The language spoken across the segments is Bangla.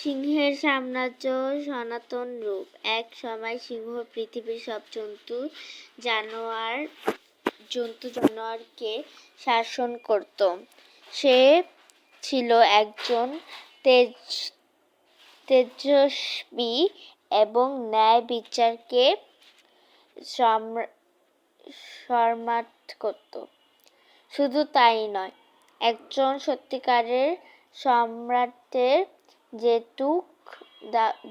সিংহের সাম্রাজ্য সনাতন রূপ। এক সময় সিংহ পৃথিবীর সব জন্তু জানোয়ারকে শাসন করত। সে ছিল একজন তেজস্বী এবং ন্যায় বিচারকে সম্রাট করত। শুধু তাই নয়, একজন সত্যিকারের সম্রাটের যেটুক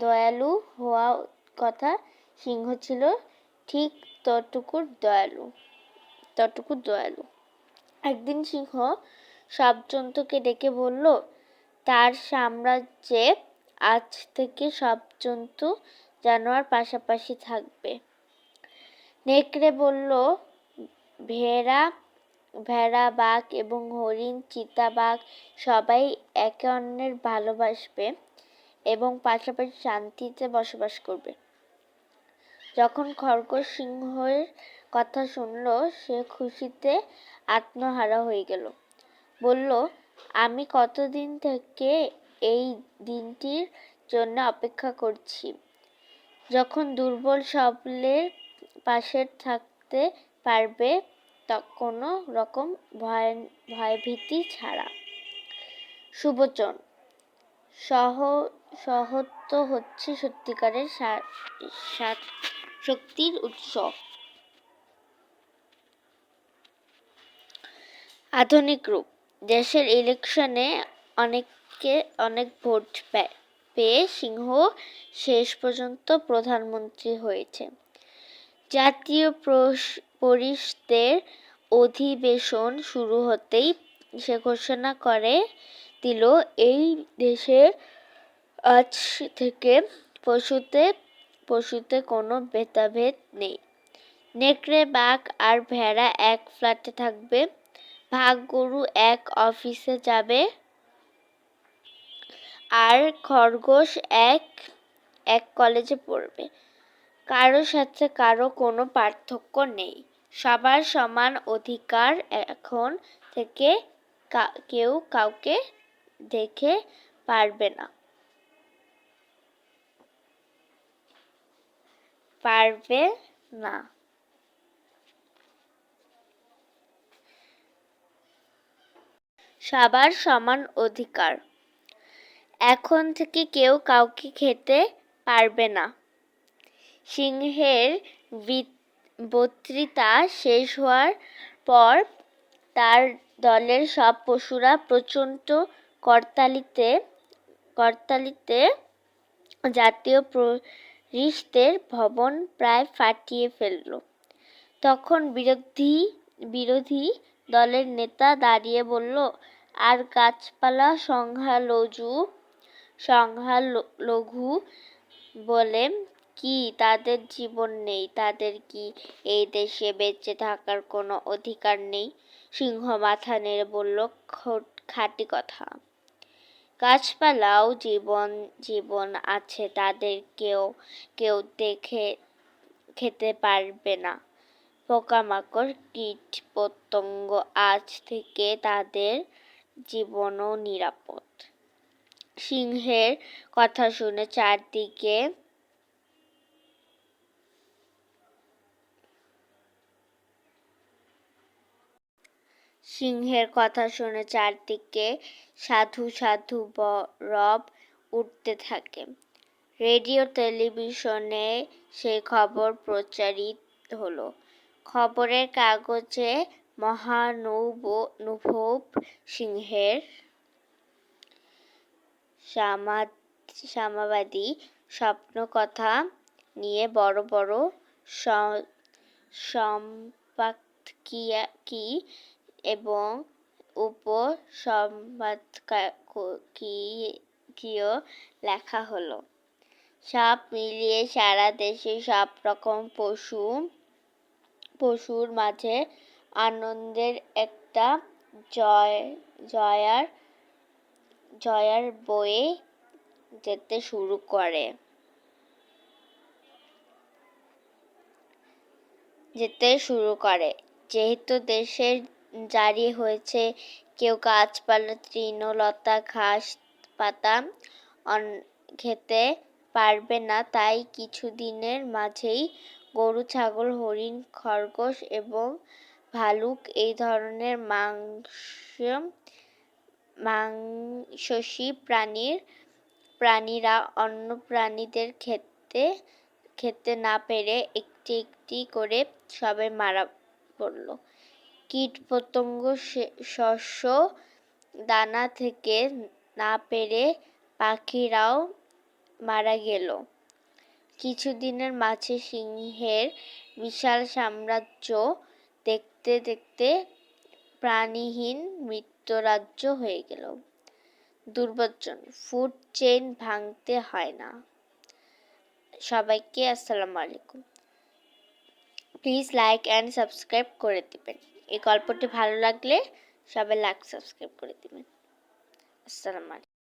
দয়ালু হওয়া কথা, সিংহ ছিল ঠিক ততটুকু দয়ালু। একদিন সিংহ সব জন্তুকে ডেকে বলল, তার সাম্রাজ্যে আজ থেকে সব জন্তু জানোয়ার পাশাপাশি থাকবে। নেকড়ে বলল, ভেড়া, বাঘ এবং হরিণ, চিতাবাঘ সবাই একে অন্যের ভালোবাসবে এবং পাশাপাশি শান্তিতে বসবাস করবে। যখন খরগোশ সিংহের কথা শুনল, সে খুশিতে আত্মহারা হয়ে গেল। বলল, আমি কতদিন থেকে এই দিনটির জন্য অপেক্ষা করছি, যখন দুর্বল সবলের পাশে থাকতে পারবে কোনো রকম ভয়ভীতি ছাড়া। সুবচন: সহত্ব হচ্ছে সত্যিকারের শক্তির উৎস। আধুনিক রূপ। দেশের ইলেকশনে অনেক ভোট পেয়ে সিংহ শেষ পর্যন্ত প্রধানমন্ত্রী হয়েছে। জাতীয় পরিষদের অধিবেশন শুরু হতেই সে ঘোষণা করে দিল, এই দেশে আজ থেকে পশুতে কোনো ভেদাভেদ নেই। নেকড়ে, বাঘ আর ভেড়া এক ফ্ল্যাটে থাকবে, ভাগ গরু এক অফিসে যাবে, আর খরগোশ এক কলেজে পড়বে। কারো সাথে কারো কোনো পার্থক্য নেই। সবার সমান অধিকার। এখন থেকে কেউ কাউকে দেখে পারবে না। সবার সমান অধিকার। এখন থেকে কেউ কাউকে খেতে পারবে না। সিংহের বক্তৃতা শেষ হওয়ার পর তার দলের সব পশুরা প্রচণ্ড করতালিতে জাতীয় পরিষদের ভবন প্রায় ফাটিয়ে ফেলল। তখন বিরোধী দলের নেতা দাঁড়িয়ে বলল, আর গাছপালা সংখ্যালঘু বলে কি তাদের জীবন নেই? তাদের কি এই দেশে বেঁচে থাকার কোনো অধিকার নেই? সিংহ মাথা নেড়ে বলল, খাঁটি কথা। গাছপালাও জীবন আছে, তাদের কেউ দেখে খেতে পারবে না। পোকামাকড়, কীট পতঙ্গ, আজ থেকে তাদের জীবনও নিরাপদ। সিংহের কথা শুনে চারদিকে সাধু সাধু রব উঠতে থাকে। রেডিও টেলিভিশনে সেই খবর প্রচারিত হলো। খবরের কাগজে মহানুভব সিংহের সাম্যবাদী স্বপ্নকথা নিয়ে বড় বড় সম্পাদকীয় এবং উপসম্পাদকীয় লেখা হলো। সব মিলিয়ে সারা দেশে সব রকম পশুর মাঝে আনন্দের একটা জয়ার বয়ে যেতে শুরু করে। যেহেতু দেশে জারি হয়েছে, কেউ গাছপালা, তৃণলতা, ঘাস পাতা, খেতে পারবে না, তাই কিছুদিনের মাঝেই গরু, ছাগল, হরিণ, খরগোশ এবং ভালুক এই ধরনের মাংসাশী প্রাণীরা অন্য প্রাণীদের খেতে না পেরে একটি একটি করে সবাই মারা পড়ল। কীট পতঙ্গ শস্য দানা খেতে না পেরে পাখিরাও মারা গেল। কিছুদিনের মাঝে সিংহের বিশাল সাম্রাজ্য দেখতে দেখতে প্রাণীহীন মৃত্যুরাজ্য হয়ে গেল। দুর্বচন: ফুড চেইন ভাঙতে হয় না। সবাইকে আসসালামু আলাইকুম। প্লিজ লাইক অ্যান্ড সাবস্ক্রাইব করে দিবেন। এই গল্পটি ভালো লাগলে সবাই লাইক সাবস্ক্রাইব করে দিবেন। আসসালামু আলাইকুম।